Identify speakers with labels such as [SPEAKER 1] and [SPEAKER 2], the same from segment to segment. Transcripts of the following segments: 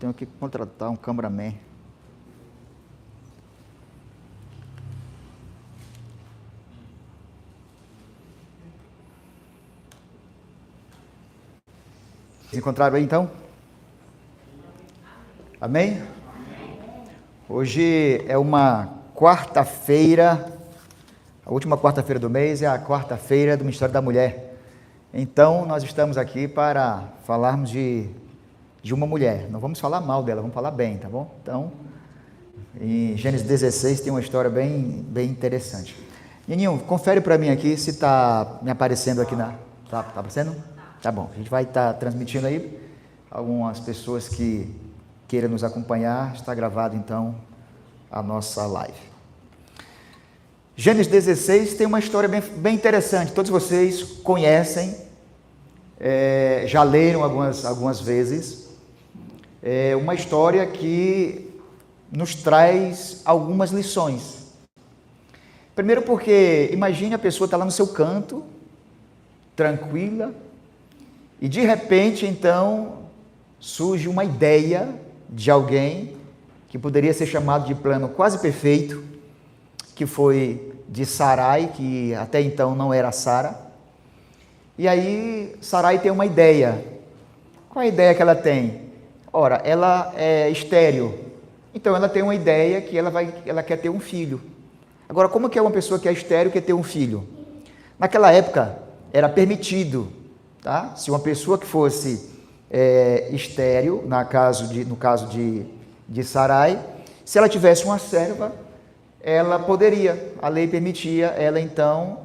[SPEAKER 1] tenho que contratar um cameraman. Se encontraram aí então? Amém? Hoje é uma quarta-feira, a última quarta-feira do mês é a quarta-feira do Ministério da Mulher. Então, nós estamos aqui para falarmos de uma mulher. Não vamos falar mal dela, vamos falar bem, tá bom? Então, em Gênesis 16 tem uma história bem interessante. Nininho, confere para mim aqui se está me aparecendo aqui na... Tá aparecendo? Tá bom, a gente vai estar transmitindo aí. Algumas pessoas que queiram nos acompanhar, está gravado então a nossa live. Gênesis 16 tem uma história bem interessante, todos vocês conhecem, já leram algumas vezes, uma história que nos traz algumas lições. Primeiro porque, imagine a pessoa está lá no seu canto, tranquila, e de repente então surge uma ideia de alguém que poderia ser chamado de plano quase perfeito, que foi de Sarai, que até então não era Sara. E aí Sarai tem uma ideia. Qual é a ideia que ela tem? Ora, ela é estéril, então ela tem uma ideia que ela quer ter um filho. Agora, como que é uma pessoa que é estéril quer ter um filho? Naquela época era permitido, tá? Se uma pessoa que fosse estéril, no caso de Sarai, se ela tivesse uma serva, ela poderia, a lei permitia ela então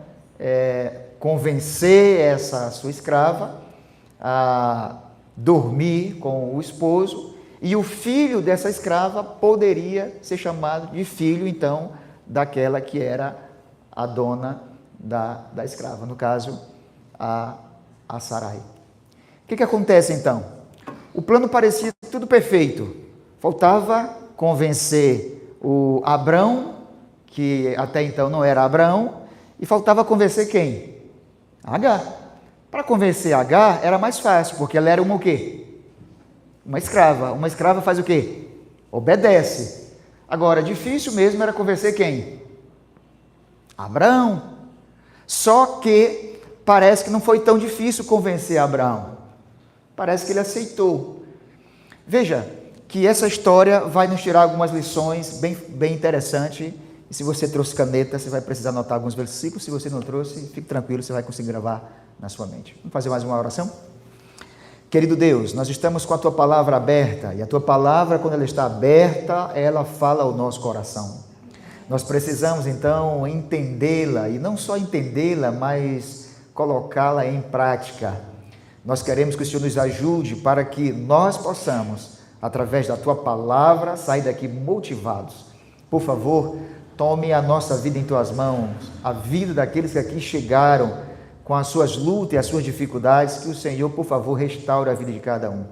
[SPEAKER 1] convencer essa sua escrava a dormir com o esposo, e o filho dessa escrava poderia ser chamado de filho então daquela que era a dona da escrava, no caso a Sarai. O que acontece então? O plano parecia tudo perfeito, faltava convencer o Abrão, que até então não era Abraão, e faltava convencer quem? Agar. Para convencer Agar era mais fácil, porque ela era uma o quê? Uma escrava. Uma escrava faz o quê? Obedece. Agora, difícil mesmo era convencer quem? Abraão. Só que parece que não foi tão difícil convencer Abraão. Parece que ele aceitou. Veja que essa história vai nos tirar algumas lições bem interessantes. E se você trouxe caneta, você vai precisar anotar alguns versículos. Se você não trouxe, fique tranquilo, você vai conseguir gravar na sua mente. Vamos fazer mais uma oração? Querido Deus, nós estamos com a Tua palavra aberta. E a Tua palavra, quando ela está aberta, ela fala ao nosso coração. Nós precisamos, então, entendê-la. E não só entendê-la, mas colocá-la em prática. Nós queremos que o Senhor nos ajude para que nós possamos, através da Tua palavra, sair daqui motivados. Por favor, tome a nossa vida em Tuas mãos, a vida daqueles que aqui chegaram com as suas lutas e as suas dificuldades, que o Senhor, por favor, restaure a vida de cada um.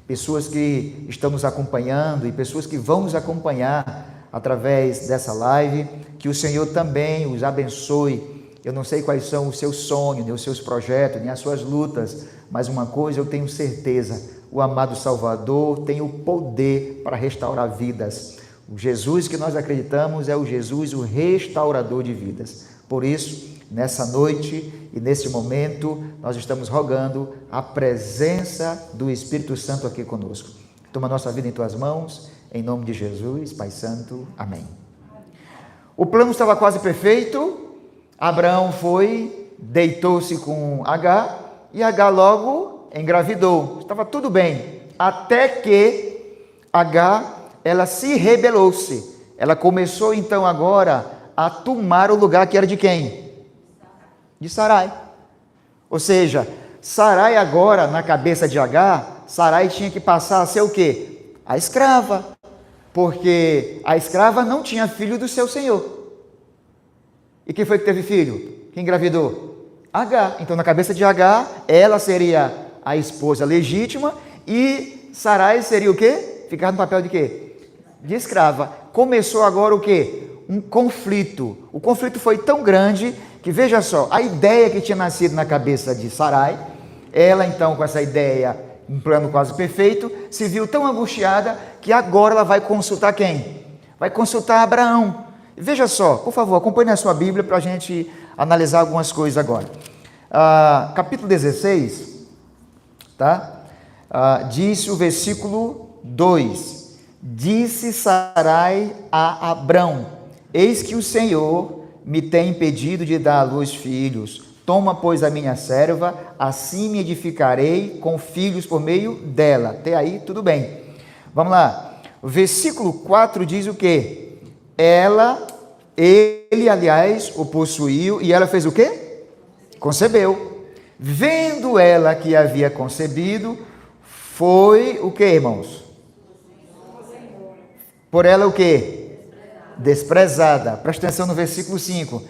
[SPEAKER 1] Pessoas que estão nos acompanhando e pessoas que vão nos acompanhar através dessa live, que o Senhor também os abençoe. Eu não sei quais são os seus sonhos, nem os seus projetos, nem as suas lutas, mas uma coisa eu tenho certeza, o amado Salvador tem o poder para restaurar vidas. O Jesus que nós acreditamos é o Jesus, o restaurador de vidas. Por isso, nessa noite e nesse momento, nós estamos rogando a presença do Espírito Santo aqui conosco. Toma a nossa vida em Tuas mãos, em nome de Jesus, Pai Santo. Amém. O plano estava quase perfeito. Abraão foi, deitou-se com Agar, e Agar logo engravidou. Estava tudo bem, até que Agar, ela se rebelou-se. Ela começou então agora a tomar o lugar que era de quem? De Sarai. Ou seja, Sarai agora, na cabeça de Agar, Sarai tinha que passar a ser o quê? A escrava. Porque a escrava não tinha filho do seu senhor. E quem foi que teve filho? Quem engravidou? Agar. Então, na cabeça de Agar, ela seria a esposa legítima e Sarai seria o quê? Ficar no papel de quê? De escrava. Começou agora o quê? Um conflito. O conflito foi tão grande que, veja só, a ideia que tinha nascido na cabeça de Sarai, ela então com essa ideia um plano quase perfeito, se viu tão angustiada que agora ela vai consultar quem? Vai consultar Abraão. Veja só, por favor, acompanhe na sua Bíblia para a gente analisar algumas coisas agora. Capítulo 16, tá? Disse o versículo 2: Disse Sarai a Abrão: Eis que o Senhor me tem impedido de dar à luz filhos. Toma, pois, a minha serva, assim me edificarei com filhos por meio dela. Até aí, tudo bem. Vamos lá. O versículo 4 diz o quê? Ele, aliás, o possuiu, e ela fez o quê? Concebeu. Vendo ela que havia concebido, foi o quê, irmãos? Por ela o quê? Desprezada. Presta atenção no versículo 5.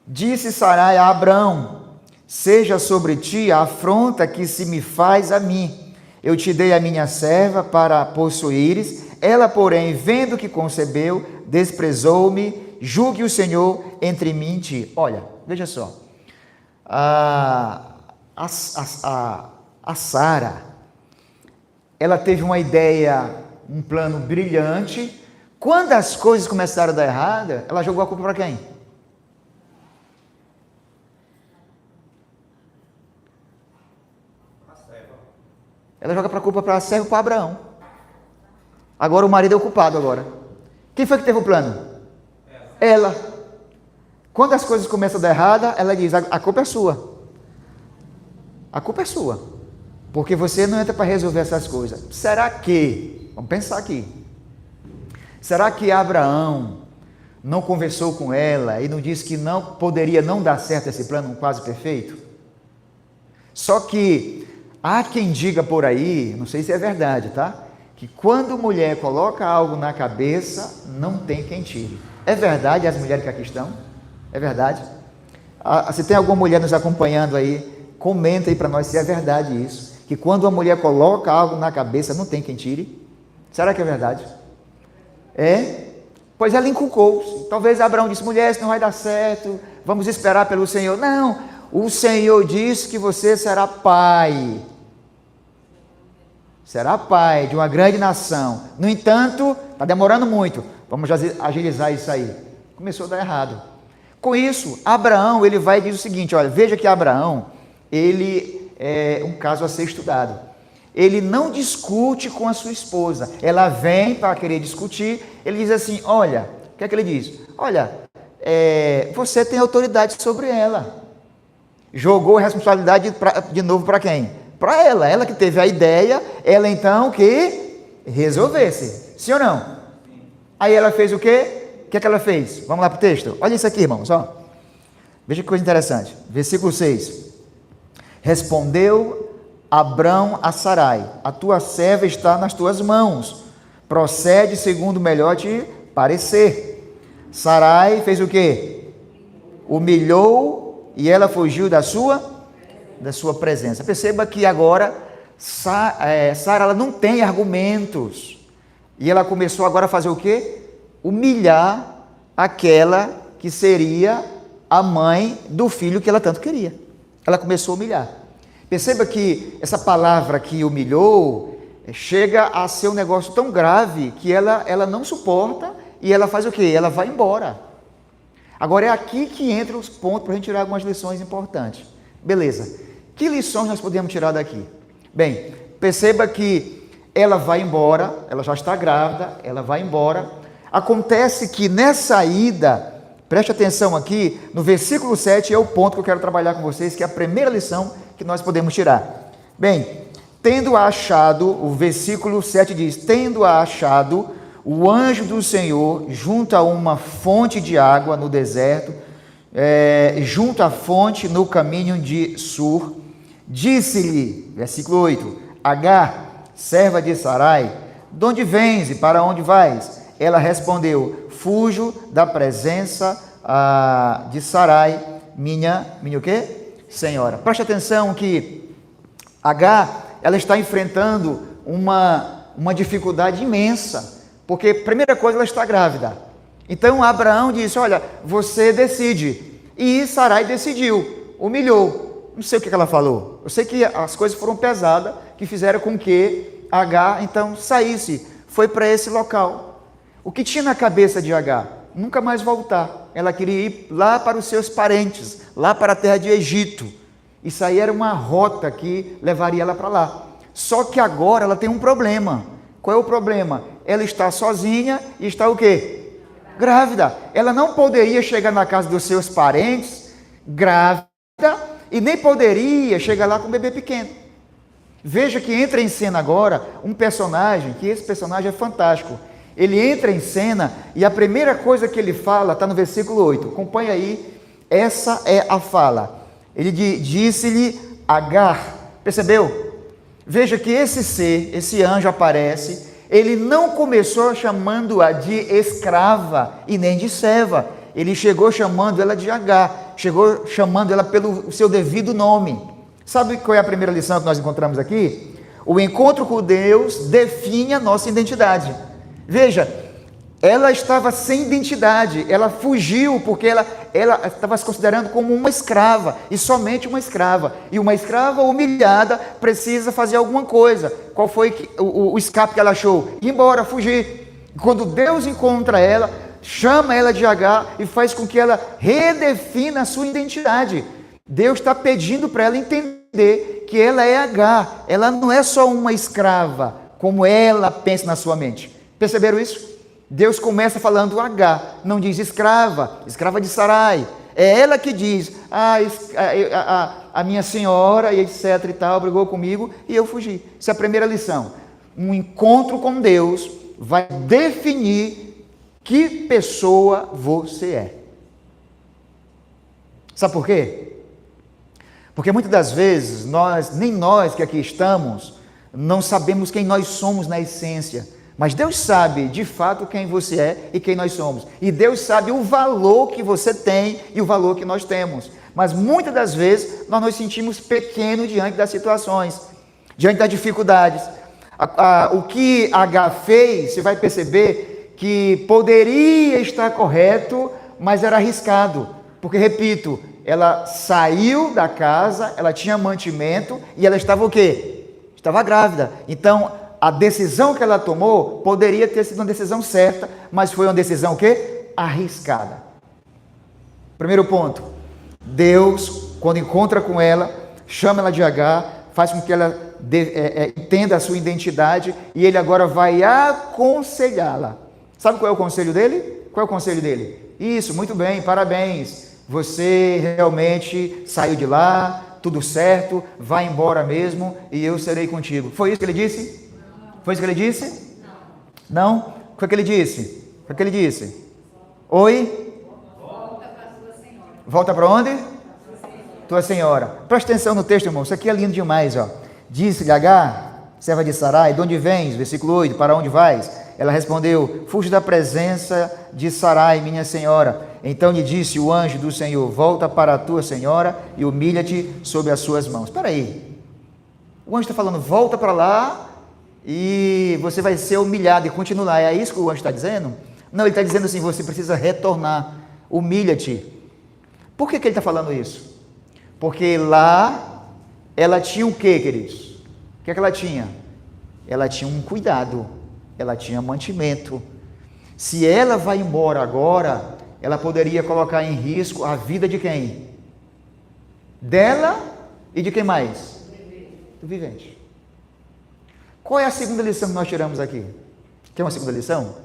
[SPEAKER 1] Disse Sarai a Abrão: Seja sobre ti a afronta que se me faz a mim. Eu te dei a minha serva para possuíres. Ela, porém, vendo que concebeu, desprezou-me. Julgue o Senhor entre mim e ti. Olha, veja só. A Sara, ela teve uma ideia, um plano brilhante. Quando as coisas começaram a dar errado, ela jogou a culpa para quem? Ela joga a culpa para a serva e para Abraão. Agora o marido é o culpado agora. Quem foi que teve o plano? Ela. Quando as coisas começam a dar errada, ela diz: a culpa é sua. A culpa é sua. Porque você não entra para resolver essas coisas. Será que, vamos pensar aqui, será que Abraão não conversou com ela e não disse que não poderia não dar certo esse plano quase perfeito? Só que há quem diga por aí, não sei se é verdade, tá? Que quando mulher coloca algo na cabeça, não tem quem tire. É verdade as mulheres que aqui estão? É verdade? Se tem alguma mulher nos acompanhando aí, comenta aí para nós se é verdade isso. Que quando a mulher coloca algo na cabeça, não tem quem tire. Será que é verdade? É? Pois ela inculcou. Talvez Abraão disse: mulher, isso não vai dar certo, vamos esperar pelo Senhor. Não, o Senhor disse que você será pai. Será pai de uma grande nação. No entanto, está demorando muito. Vamos agilizar isso aí. Começou a dar errado. Com isso, Abraão, ele vai e diz o seguinte, olha, veja que Abraão, ele é um caso a ser estudado. Ele não discute com a sua esposa. Ela vem para querer discutir, ele diz assim, olha, o que é que ele diz? Olha, você tem autoridade sobre ela. Jogou a responsabilidade de novo para quem? Para ela que teve a ideia, ela então que resolvesse, sim ou não? Aí ela fez o quê? O que é que ela fez? Vamos lá para o texto, olha isso aqui, irmãos, ó. Veja que coisa interessante, versículo 6, respondeu Abrão a Sarai, a tua serva está nas tuas mãos, procede segundo o melhor te parecer. Sarai fez o quê? Humilhou e ela fugiu da sua presença. Perceba que agora Sara ela não tem argumentos. E ela começou agora a fazer o quê? Humilhar aquela que seria a mãe do filho que ela tanto queria. Ela começou a humilhar. Perceba que essa palavra que humilhou chega a ser um negócio tão grave que ela não suporta e ela faz o quê? Ela vai embora. Agora é aqui que entra os pontos para a gente tirar algumas lições importantes. Beleza. Que lições nós podemos tirar daqui? Bem, perceba que ela vai embora, ela já está grávida, ela vai embora. Acontece que nessa ida, preste atenção aqui, no versículo 7 é o ponto que eu quero trabalhar com vocês, que é a primeira lição que nós podemos tirar. Bem, tendo achado, o versículo 7 diz, tendo achado o anjo do Senhor junto a uma fonte de água no deserto, junto à fonte no caminho de Sur, disse-lhe, versículo 8, Agar, serva de Sarai, de onde vens e para onde vais? Ela respondeu, fujo da presença de Sarai, minha o quê? Senhora. Preste atenção que Agar, ela está enfrentando uma dificuldade imensa, porque, primeira coisa, ela está grávida. Então, Abraão disse, olha, você decide. E Sarai decidiu, humilhou. Não sei o que ela falou. Eu sei que as coisas foram pesadas, que fizeram com que Agar, então, saísse, foi para esse local. O que tinha na cabeça de Agar? Nunca mais voltar. Ela queria ir lá para os seus parentes, lá para a terra de Egito. Isso aí era uma rota que levaria ela para lá. Só que agora ela tem um problema. Qual é o problema? Ela está sozinha e está o quê? Grávida. Ela não poderia chegar na casa dos seus parentes, grávida, e nem poderia chegar lá com um bebê pequeno. Veja que entra em cena agora um personagem, que esse personagem é fantástico. Ele entra em cena e a primeira coisa que ele fala está no versículo 8. Acompanhe aí, essa é a fala. Ele disse-lhe Agar, percebeu? Veja que esse ser, esse anjo aparece, ele não começou chamando-a de escrava e nem de serva. Ele chegou chamando ela de Agar, chegou chamando ela pelo seu devido nome. Sabe qual é a primeira lição que nós encontramos aqui? O encontro com Deus define a nossa identidade. Veja, ela estava sem identidade, ela fugiu porque ela estava se considerando como uma escrava, e somente uma escrava. E uma escrava humilhada precisa fazer alguma coisa. Qual foi o escape que ela achou? Ir embora, fugir. Quando Deus encontra ela, chama ela de Agar e faz com que ela redefina a sua identidade. Deus está pedindo para ela entender que ela é Agar, ela não é só uma escrava, como ela pensa na sua mente. Perceberam isso? Deus começa falando Agar, não diz escrava, escrava de Sarai. É ela que diz, a minha senhora, e etc e tal, brigou comigo e eu fugi. Essa é a primeira lição. Um encontro com Deus vai definir que pessoa você é. Sabe por quê? Porque muitas das vezes, nem nós que aqui estamos, não sabemos quem nós somos na essência. Mas Deus sabe, de fato, quem você é e quem nós somos. E Deus sabe o valor que você tem e o valor que nós temos. Mas muitas das vezes, nós nos sentimos pequenos diante das situações, diante das dificuldades. O que Agar fez, você vai perceber que poderia estar correto, mas era arriscado. Porque, repito, ela saiu da casa, ela tinha mantimento e ela estava o quê? Estava grávida. Então, a decisão que ela tomou poderia ter sido uma decisão certa, mas foi uma decisão o quê? Arriscada. Primeiro ponto, Deus, quando encontra com ela, chama ela de Agar, faz com que ela entenda a sua identidade e ele agora vai aconselhá-la. Sabe qual é o conselho dele? Qual é o conselho dele? Isso, muito bem, parabéns. Você realmente saiu de lá, tudo certo, vai embora mesmo e eu serei contigo. Foi isso que ele disse? Foi isso que ele disse? Não? O que é que ele disse? O que é que ele disse? Oi? Volta para a sua senhora. Volta para onde? Tua senhora. Presta atenção no texto, irmão. Isso aqui é lindo demais, ó. Disse-lhe Agar, serva de Sarai, de onde vens? Versículo 8, para onde vais? Ela respondeu, fujo da presença de Sarai, minha senhora. Então lhe disse o anjo do Senhor, volta para a tua senhora e humilha-te sob as suas mãos. Espera aí. O anjo está falando, volta para lá e você vai ser humilhado e continuar. É isso que o anjo está dizendo? Não, ele está dizendo assim, você precisa retornar, humilha-te. Por que ele está falando isso? Porque lá ela tinha o quê, queridos? O que é que ela tinha? Ela tinha um cuidado, ela tinha mantimento. Se ela vai embora agora, ela poderia colocar em risco a vida de quem? Dela e de quem mais? Do vivente. Qual é a segunda lição que nós tiramos aqui? Quer uma segunda lição?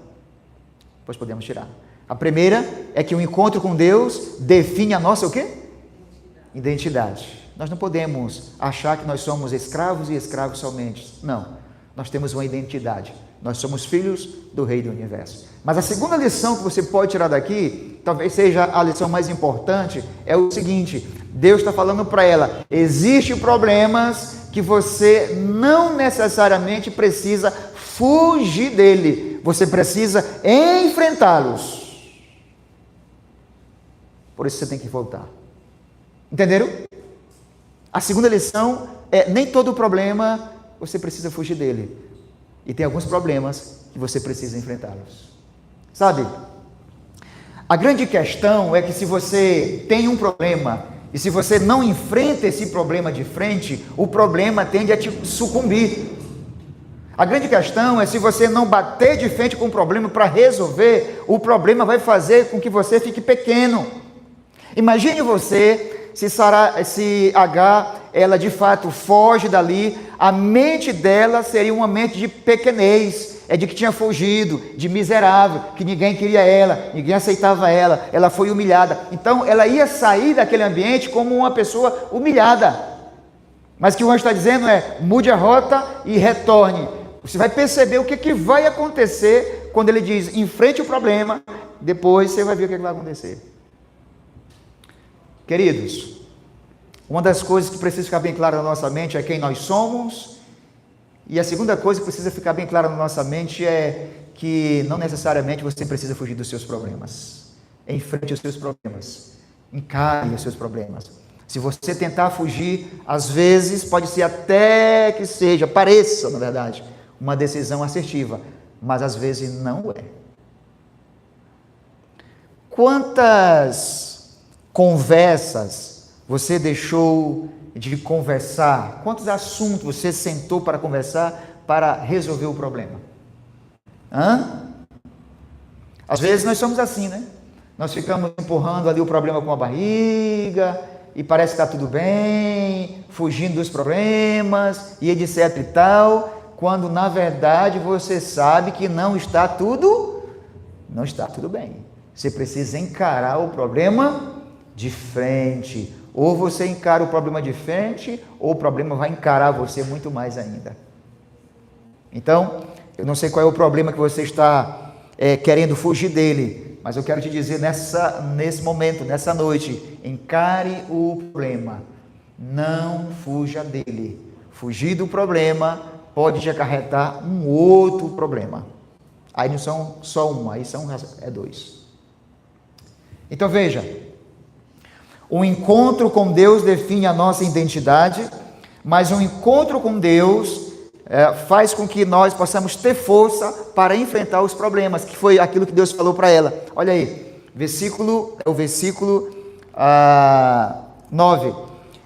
[SPEAKER 1] Pois podemos tirar. A primeira é que o encontro com Deus define a nossa o quê? Identidade. Nós não podemos achar que nós somos escravos e escravos somente. Não. Nós temos uma identidade. Nós somos filhos do Rei do Universo. Mas a segunda lição que você pode tirar daqui, talvez seja a lição mais importante, é o seguinte: Deus está falando para ela, existem problemas que você não necessariamente precisa fugir dele, você precisa enfrentá-los. Por isso você tem que voltar. Entenderam? A segunda lição é, nem todo problema você precisa fugir dele. E tem alguns problemas que você precisa enfrentá-los. Sabe? A grande questão é que se você tem um problema E se você não enfrenta esse problema de frente, o problema tende a te sucumbir. A grande questão é se você não bater de frente com o problema para resolver, o problema vai fazer com que você fique pequeno. Imagine você, se H, ela de fato foge dali, a mente dela seria uma mente de pequenez, de que tinha fugido, de miserável, que ninguém queria ela, ninguém aceitava ela foi humilhada. Então ela ia sair daquele ambiente como uma pessoa humilhada. Mas o que o anjo está dizendo é, mude a rota e retorne. Você vai perceber o que vai acontecer quando ele diz, enfrente o problema, depois você vai ver o que vai acontecer. Queridos, uma das coisas que precisa ficar bem clara na nossa mente é quem nós somos, e a segunda coisa que precisa ficar bem clara na nossa mente é que não necessariamente você precisa fugir dos seus problemas. Enfrente os seus problemas, encare os seus problemas. Se você tentar fugir, às vezes pode ser até que seja, pareça na verdade, uma decisão assertiva, mas às vezes não é. Quantas conversas você deixou de conversar? Quantos assuntos você sentou para conversar para resolver o problema? Às vezes nós somos assim, né? Nós ficamos empurrando ali o problema com a barriga e parece que está tudo bem, fugindo dos problemas e etc e tal, quando na verdade você sabe que não está tudo bem. Você precisa encarar o problema de frente. Ou você encara o problema de frente, ou o problema vai encarar você muito mais ainda. Então, eu não sei qual é o problema que você está querendo fugir dele, mas eu quero te dizer nesse momento, nessa noite, encare o problema, não fuja dele. Fugir do problema pode te acarretar um outro problema. Aí não são só um, aí são dois. Então veja, o encontro com Deus define a nossa identidade, mas um encontro com Deus faz com que nós possamos ter força para enfrentar os problemas, que foi aquilo que Deus falou para ela. Olha aí, o versículo 9.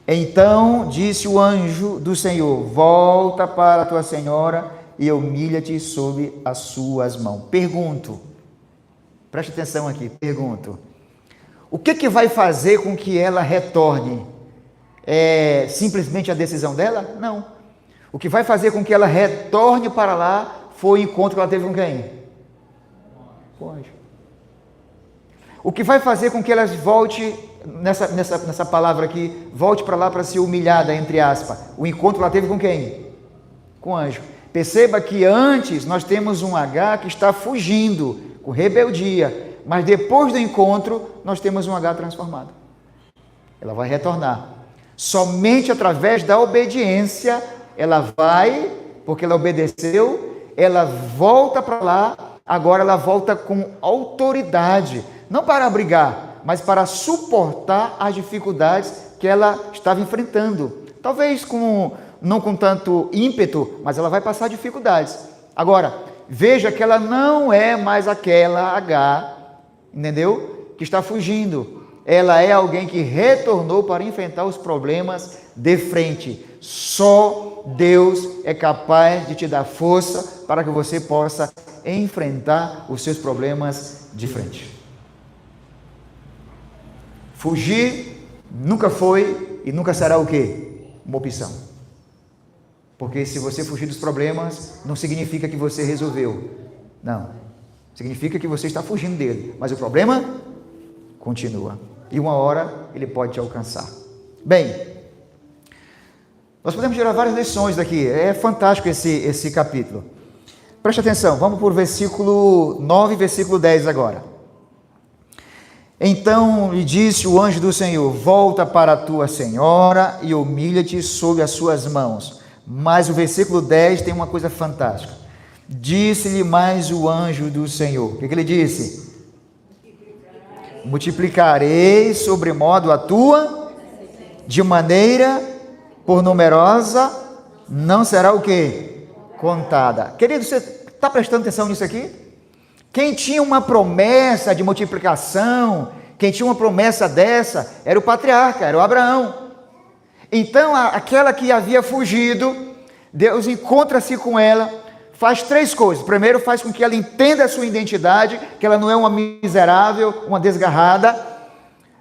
[SPEAKER 1] Então disse o anjo do Senhor, volta para a tua senhora e humilha-te sob as suas mãos. Pergunto, preste atenção aqui, pergunto. O que vai fazer com que ela retorne? É simplesmente a decisão dela? Não. O que vai fazer com que ela retorne para lá foi o encontro que ela teve com quem? Com o anjo. O que vai fazer com que ela volte, nessa palavra aqui, volte para lá para ser humilhada, entre aspas, o encontro que ela teve com quem? Com o anjo. Perceba que antes nós temos um H que está fugindo, com rebeldia, mas depois do encontro, nós temos um H transformado. Ela vai retornar. Somente através da obediência, ela vai, porque ela obedeceu, ela volta para lá, agora ela volta com autoridade, não para abrigar, mas para suportar as dificuldades que ela estava enfrentando. Talvez não com tanto ímpeto, mas ela vai passar dificuldades. Agora, veja que ela não é mais aquela H, entendeu? Que está fugindo. Ela é alguém que retornou para enfrentar os problemas de frente. Só Deus é capaz de te dar força para que você possa enfrentar os seus problemas de frente. Fugir nunca foi e nunca será o quê? Uma opção. Porque se você fugir dos problemas, não significa que você resolveu. Não. Significa que você está fugindo dele. Mas o problema continua. E uma hora ele pode te alcançar. Bem, nós podemos tirar várias lições daqui. É fantástico esse capítulo. Preste atenção. Vamos por versículo 9 e versículo 10 agora. Então lhe disse o anjo do Senhor, volta para a tua senhora e humilha-te sob as suas mãos. Mas o versículo 10 tem uma coisa fantástica. Disse-lhe mais o anjo do Senhor. O que ele disse? Multiplicarei sobremodo a tua, de maneira por numerosa, não será o quê? Contada. Querido, você está prestando atenção nisso aqui? Quem tinha uma promessa de multiplicação, Quem tinha uma promessa dessa era o patriarca, era o Abraão. Então, aquela que havia fugido, Deus encontra-se com ela, faz 3 coisas. Primeiro, faz com que ela entenda a sua identidade, que ela não é uma miserável, uma desgarrada.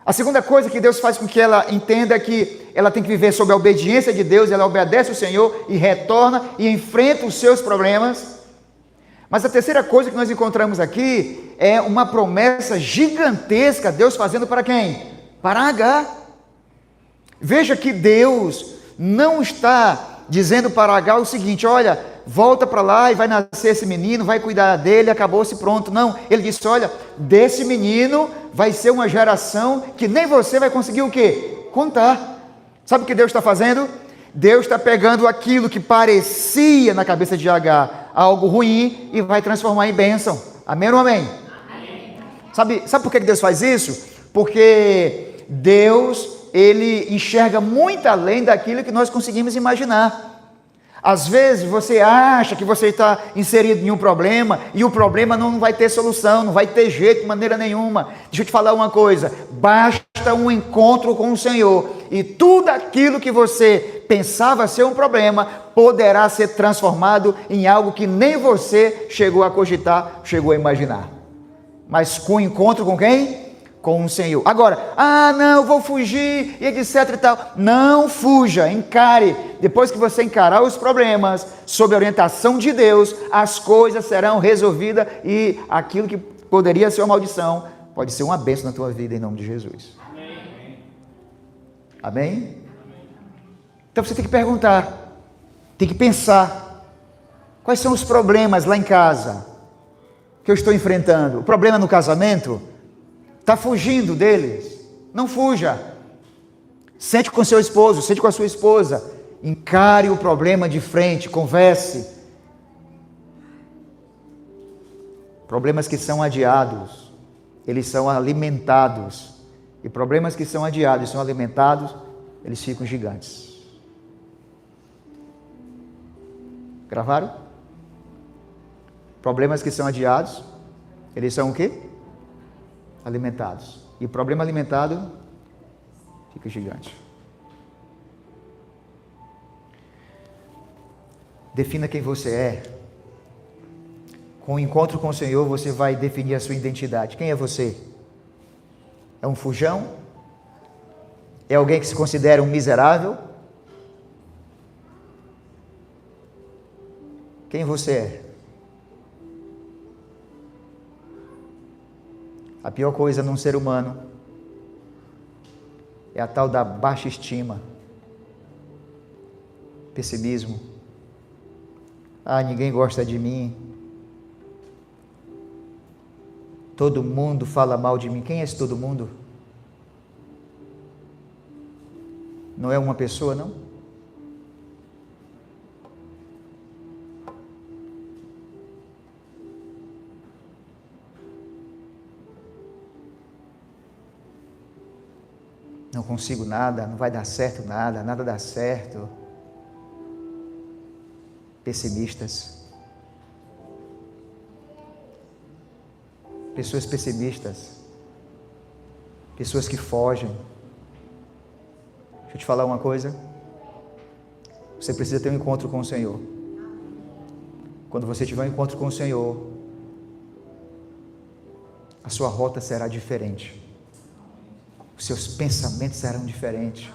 [SPEAKER 1] A segunda coisa que Deus faz com que ela entenda é que ela tem que viver sob a obediência de Deus, ela obedece ao Senhor e retorna e enfrenta os seus problemas. Mas a terceira coisa que nós encontramos aqui é uma promessa gigantesca, Deus fazendo para quem? Para Agar. Veja que Deus não está dizendo para Agar o seguinte: olha, volta para lá e vai nascer esse menino, vai cuidar dele, acabou-se, pronto. Não, ele disse: olha, desse menino vai ser uma geração que nem você vai conseguir o quê? Contar. Sabe o que Deus está fazendo? Deus está pegando aquilo que parecia na cabeça de Agar algo ruim e vai transformar em bênção. Amém ou amém? Amém. Sabe por que Deus faz isso? Porque Deus, Ele enxerga muito além daquilo que nós conseguimos imaginar. Às vezes você acha que você está inserido em um problema e o problema não vai ter solução, não vai ter jeito de maneira nenhuma. Deixa eu te falar uma coisa: basta um encontro com o Senhor e tudo aquilo que você pensava ser um problema poderá ser transformado em algo que nem você chegou a cogitar, chegou a imaginar. Mas com encontro com quem? Com o Senhor. Agora, não, eu vou fugir e etc e tal. Não fuja, encare. Depois que você encarar os problemas, sob a orientação de Deus, as coisas serão resolvidas e aquilo que poderia ser uma maldição, pode ser uma bênção na tua vida, em nome de Jesus. Amém? Amém? Então você tem que perguntar, tem que pensar, quais são os problemas lá em casa que eu estou enfrentando? O problema no casamento? Está fugindo deles? Não fuja. Sente com seu esposo, sente com a sua esposa. Encare o problema de frente, converse. Problemas que são adiados, eles são alimentados. E problemas que são adiados e são alimentados, eles ficam gigantes. Gravaram? Problemas que são adiados, eles são o quê? Alimentados. E o problema alimentado fica gigante. Defina quem você é. Com o encontro com o Senhor, você vai definir a sua identidade. Quem é você? É um fujão? É alguém que se considera um miserável? Quem você é? A pior coisa num ser humano é a tal da baixa estima, pessimismo. Ninguém gosta de mim. Todo mundo fala mal de mim. Quem é esse todo mundo? Não é uma pessoa, não? Não consigo nada, não vai dar certo nada, nada dá certo. Pessimistas. Pessoas pessimistas. Pessoas que fogem. Deixa eu te falar uma coisa. Você precisa ter um encontro com o Senhor. Quando você tiver um encontro com o Senhor, a sua rota será diferente. Os seus pensamentos serão diferentes.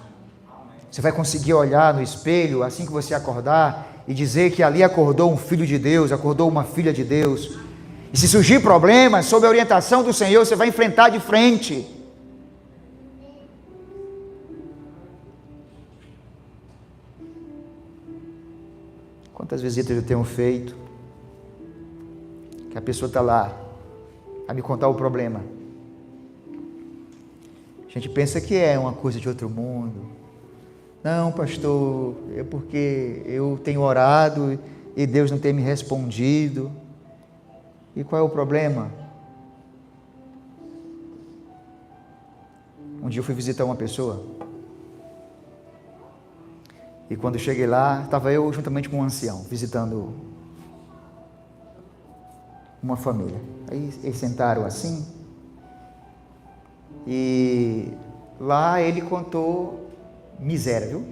[SPEAKER 1] Você vai conseguir olhar no espelho assim que você acordar e dizer que ali acordou um filho de Deus, acordou uma filha de Deus. E se surgir problemas, sob a orientação do Senhor, você vai enfrentar de frente. Quantas visitas eu tenho feito, que a pessoa está lá a me contar o problema. A gente pensa que é uma coisa de outro mundo. Não, pastor, é porque eu tenho orado e Deus não tem me respondido. E qual é o problema? Um dia eu fui visitar uma pessoa. E quando eu cheguei lá, estava eu juntamente com um ancião, visitando uma família. Aí eles sentaram assim. E lá ele contou miséria, viu?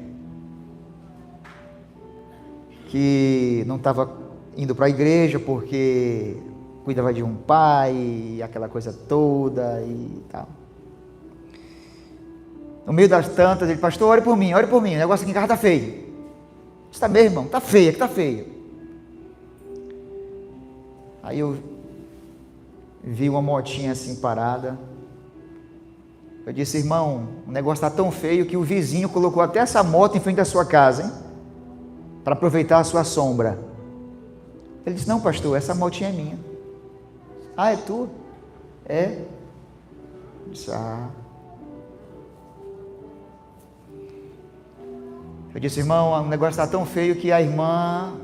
[SPEAKER 1] Que não estava indo para a igreja porque cuidava de um pai, aquela coisa toda e tal. No meio das tantas, ele, pastor, ore por mim, o negócio aqui em casa está feio. Está mesmo, irmão, está feio, aqui está feio. Aí eu vi uma motinha assim parada. Eu disse, irmão, o negócio está tão feio que o vizinho colocou até essa moto em frente da sua casa, hein? Para aproveitar a sua sombra. Ele disse, não, pastor, essa motinha é minha. Ah, é tua? É. Eu disse, Eu disse, irmão, o negócio está tão feio que a irmã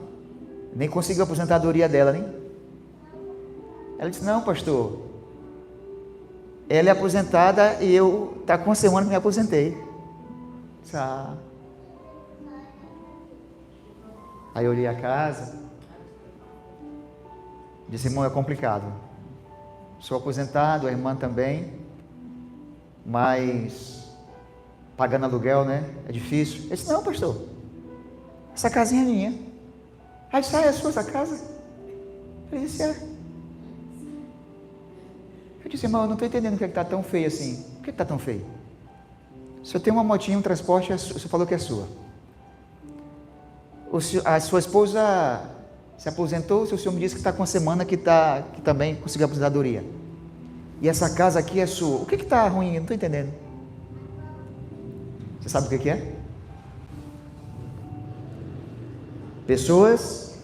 [SPEAKER 1] nem conseguiu a aposentadoria dela, nem. Ela disse, não, pastor, ela é aposentada e eu está com uma semana que me aposentei. Disse, Aí eu olhei a casa, disse, irmão, é complicado. Sou aposentado, a irmã também, mas pagando aluguel, né? É difícil. Eu disse, não, pastor, essa casinha é minha. Aí disse, é sua essa casa? Ele disse, é. Eu disse, irmão, eu não estou entendendo o que está tão feio assim. Por que está tão feio? Se eu tenho uma motinha, um transporte, você falou que é sua. A sua esposa se aposentou, o senhor me disse que está com uma semana que também conseguiu a aposentadoria. E essa casa aqui é sua. O que está ruim? Eu não estou entendendo. Você sabe o que é? Pessoas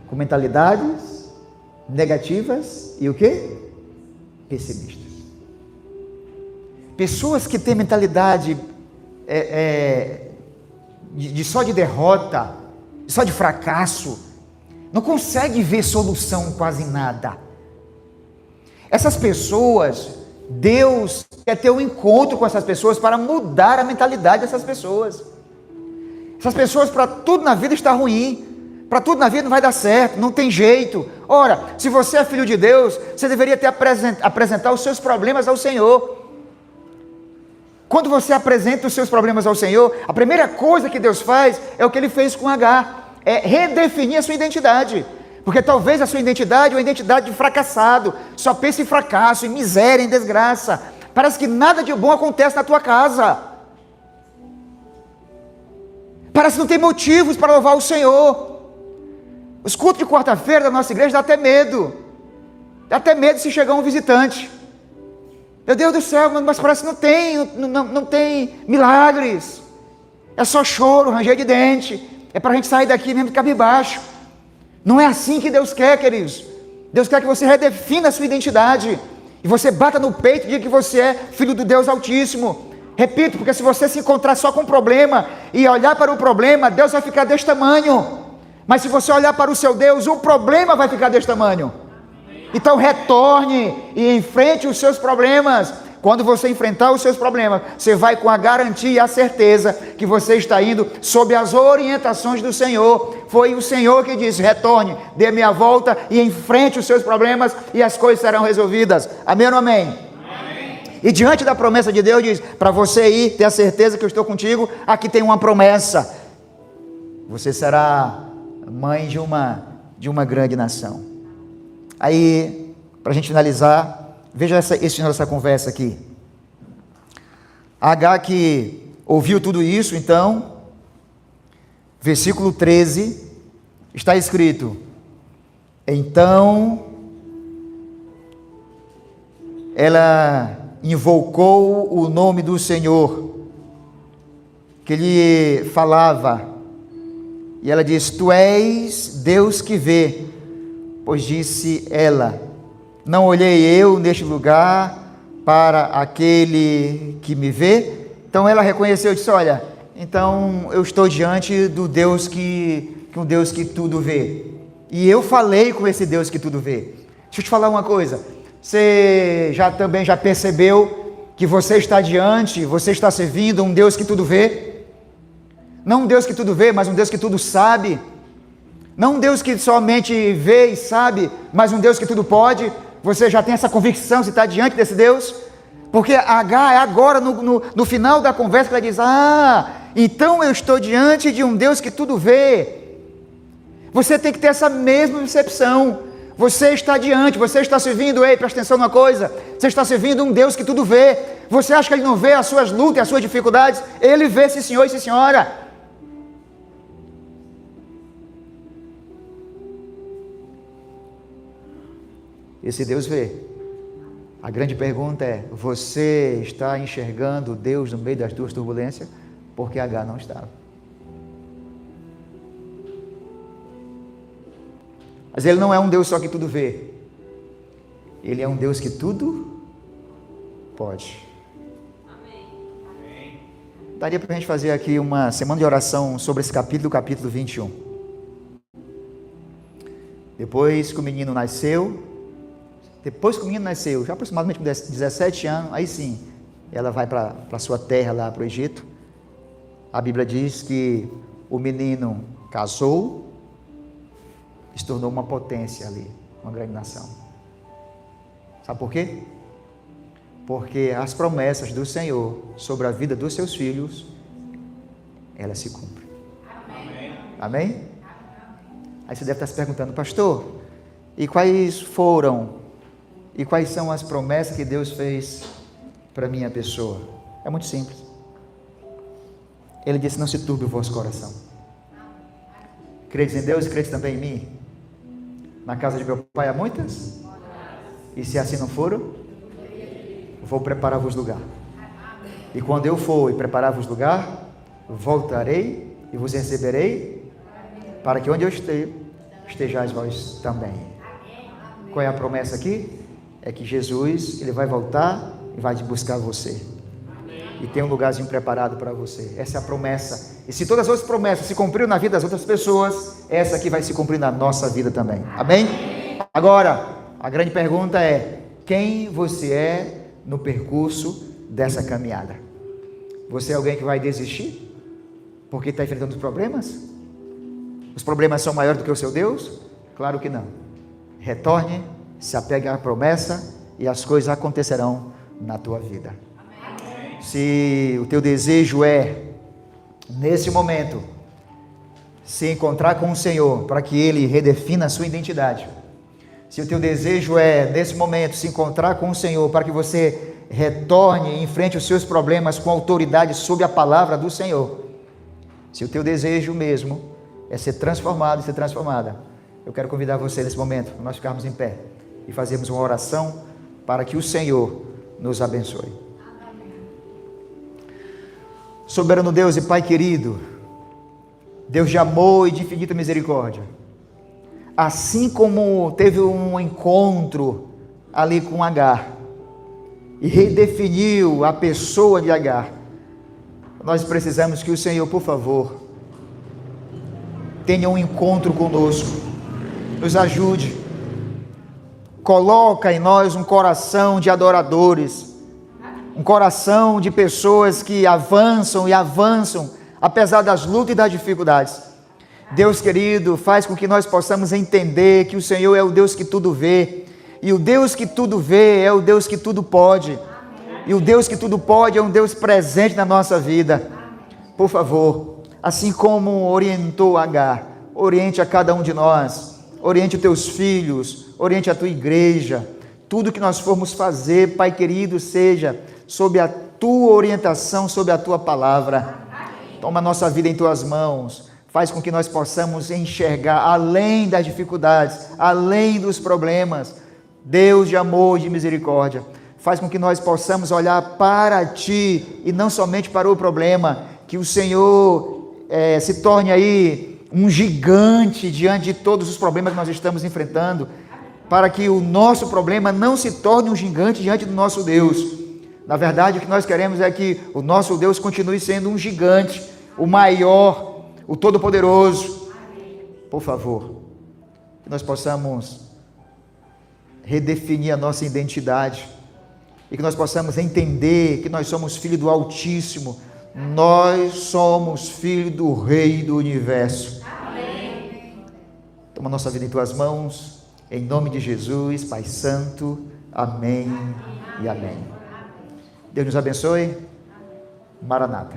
[SPEAKER 1] com mentalidades negativas e o quê? Pessimistas. Pessoas que têm mentalidade só de derrota, só de fracasso, não consegue ver solução em quase nada. Essas pessoas, Deus quer ter um encontro com essas pessoas para mudar a mentalidade dessas pessoas. Essas pessoas, para tudo na vida está ruim, para tudo na vida não vai dar certo, não tem jeito. Ora, se você é filho de Deus, você deveria apresentar os seus problemas ao Senhor. Quando você apresenta os seus problemas ao Senhor, a primeira coisa que Deus faz é o que Ele fez com Agar, é redefinir a sua identidade. Porque talvez a sua identidade é uma identidade de fracassado, só pensa em fracasso, em miséria, em desgraça. Parece que nada de bom acontece na tua casa. Parece que não tem motivos para louvar o Senhor. Os cultos de quarta-feira da nossa igreja dá até medo. Dá até medo se chegar um visitante. Meu Deus do céu, mas parece que não tem milagres. É só choro, ranger de dente. É para a gente sair daqui mesmo de cabisbaixo. Não é assim que Deus quer, queridos. Deus quer que você redefina a sua identidade. E você bata no peito e diga que você é filho do Deus Altíssimo. Repito, porque se você se encontrar só com um problema e olhar para o problema, Deus vai ficar deste tamanho. Mas se você olhar para o seu Deus, o problema vai ficar deste tamanho. Então retorne e enfrente os seus problemas. Quando você enfrentar os seus problemas, você vai com a garantia e a certeza que você está indo sob as orientações do Senhor. Foi o Senhor que disse, retorne, dê meia volta e enfrente os seus problemas e as coisas serão resolvidas. Amém ou não amém? Amém. E diante da promessa de Deus, diz, para você ir, ter a certeza que eu estou contigo, aqui tem uma promessa. Você será mãe de uma grande nação. Aí, para a gente finalizar, veja esse final dessa conversa aqui. Agar que ouviu tudo isso, então, versículo 13, está escrito, então, ela invocou o nome do Senhor, que lhe falava, e ela diz, tu és Deus que vê, pois disse ela, não olhei eu neste lugar para aquele que me vê. Então ela reconheceu e disse, olha, então eu estou diante do Deus um Deus que tudo vê. E eu falei com esse Deus que tudo vê. Deixa eu te falar uma coisa, você também já percebeu que você está servindo um Deus que tudo vê? Não um Deus que tudo vê, mas um Deus que tudo sabe. Não um Deus que somente vê e sabe, mas um Deus que tudo pode. Você já tem essa convicção, você está diante desse Deus? Porque Agar é agora, no final da conversa, que ela diz: então eu estou diante de um Deus que tudo vê. Você tem que ter essa mesma percepção. Você está diante, você está servindo, presta atenção numa coisa, você está servindo um Deus que tudo vê. Você acha que Ele não vê as suas lutas, as suas dificuldades? Ele vê, sim senhor e sim senhora. Esse Deus vê. A grande pergunta é: você está enxergando Deus no meio das tuas turbulências? Porque Agar não estava. Mas Ele não é um Deus só que tudo vê. Ele é um Deus que tudo pode. Amém. Daria para a gente fazer aqui uma semana de oração sobre esse capítulo 21. Depois que o menino nasceu, já aproximadamente com 17 anos, aí sim, ela vai para a sua terra lá para o Egito. A Bíblia diz que o menino casou, se tornou uma potência ali, uma grande nação. Sabe por quê? Porque as promessas do Senhor sobre a vida dos seus filhos, elas se cumprem. Amém? Amém? Aí você deve estar se perguntando: pastor, e quais são as promessas que Deus fez para minha pessoa? É muito simples. Ele disse: não se turbe o vosso coração. Credes em Deus e credes também em mim. Na casa de meu pai há muitas? E se assim não for, vou preparar-vos lugar. E quando eu for e preparar-vos lugar, voltarei e vos receberei, para que onde eu estejais vós também. Qual é a promessa aqui? É que Jesus, Ele vai voltar e vai buscar você. E tem um lugarzinho preparado para você. Essa é a promessa. E se todas as outras promessas se cumpriram na vida das outras pessoas, essa aqui vai se cumprir na nossa vida também. Amém? Agora, a grande pergunta é: quem você é no percurso dessa caminhada? Você é alguém que vai desistir porque está enfrentando os problemas? Os problemas são maiores do que o seu Deus? Claro que não. Retorne, se apegue à promessa e as coisas acontecerão na tua vida. Se o teu desejo é, nesse momento, se encontrar com o Senhor, para que Ele redefina a sua identidade. Se o teu desejo é, nesse momento, se encontrar com o Senhor, para que você retorne e enfrente os seus problemas com autoridade sobre a palavra do Senhor. Se o teu desejo mesmo é ser transformado e ser transformada, eu quero convidar você nesse momento, para nós ficarmos em pé e fazermos uma oração para que o Senhor nos abençoe. Soberano Deus e Pai querido, Deus de amor e de infinita misericórdia, assim como teve um encontro ali com Agar e redefiniu a pessoa de Agar, nós precisamos que o Senhor, por favor, tenha um encontro conosco, nos ajude, coloca em nós um coração de adoradores, um coração de pessoas que avançam e avançam, apesar das lutas e das dificuldades. Deus querido, faz com que nós possamos entender que o Senhor é o Deus que tudo vê, e o Deus que tudo vê é o Deus que tudo pode, e o Deus que tudo pode é um Deus presente na nossa vida. Por favor, assim como orientou Agar, oriente a cada um de nós, oriente os teus filhos, oriente a tua igreja, tudo que nós formos fazer, Pai querido, seja sob a tua orientação, sob a tua palavra. Toma a nossa vida em tuas mãos, faz com que nós possamos enxergar além das dificuldades, além dos problemas. Deus de amor e de misericórdia, faz com que nós possamos olhar para ti e não somente para o problema, que o Senhor se torne aí um gigante diante de todos os problemas que nós estamos enfrentando, para que o nosso problema não se torne um gigante diante do nosso Deus. Na verdade, o que nós queremos é que o nosso Deus continue sendo um gigante, o maior, o todo-poderoso. Por favor, que nós possamos redefinir a nossa identidade e que nós possamos entender que nós somos filhos do Altíssimo, nós somos filhos do Rei do Universo. Amém. Toma a nossa vida em tuas mãos, em nome de Jesus, Pai Santo. Amém e amém. Deus nos abençoe. Maranata.